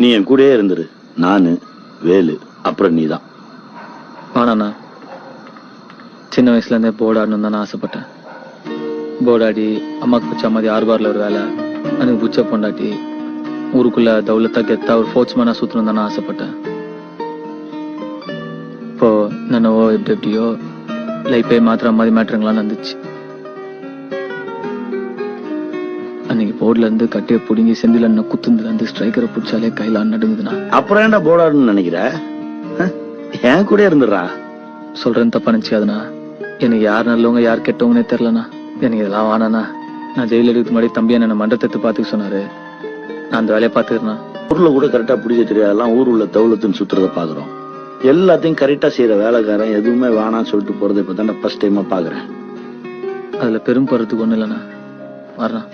நீ என் கூடயே இருந்துரு. நானு, வேலு, அப்புறம் நீதான். ஆனாண்ணா சின்ன வயசுல இருந்தே போர்டு ஆடணும் தான் நான் ஆசைப்பட்டேன். போர்டு ஆடி அம்மாக்கு பிடிச்ச மாதிரி 6 பார்ல ஒரு வேலை, எனக்கு பிடிச்ச பொண்டாட்டி, ஊருக்குள்ள தௌலத்தா கெத்தா ஒரு ஃபோர்ட்ஸ்மேனா சுத்தணும் தான் நான் ஆசைப்பட்டேன். இப்போ என்னவோ எப்படியோ லைஃபே மாத்திர மாதிரி மேட்ருங்களாம் வந்துச்சு. அன்னைக்கு போர்டுல இருந்து கட்டையை பிடுங்கி செந்தில குத்துந்துல இருந்து ஸ்ட்ரைக்கரை பிடிச்சாலே கையில நடுங்குதுண்ணா. அப்புறம் ஏன்டா போர்டாடுன்னு நினைக்கிற? என் கூட இருந்துடுறா. சொல்றேன்னு தப்பா நினைச்சுக்காதுண்ணா. எனக்கு யார் நல்லவங்க யார் கெட்டவங்கன்னே தெரியலண்ணா. எனக்கு இதெல்லாம் வானாண்ணா. நான் ஜெயில எடுக்க முன்னாடி தம்பி என்ன மண்டத்தை பாத்துக்க சொன்னாரு. நான் அந்த வேலையை பாத்துக்கிறேன். ஊர்ல கூட கரெக்டா பிடிக்க தெரியாதெல்லாம் ஊர் உள்ள தௌலத்துன்னு சுத்துறத பாக்குறோம். எல்லாத்தையும் கரெக்டா செய்யற வேலைக்காரன் எதுவுமே வேணான்னு சொல்லிட்டு போறதை இப்பதான் ஃபர்ஸ்ட் டைமா பாக்குறேன். அதுல பெரும் போறதுக்கு ஒண்ணு இல்லைண்ணா. வர்றேன்.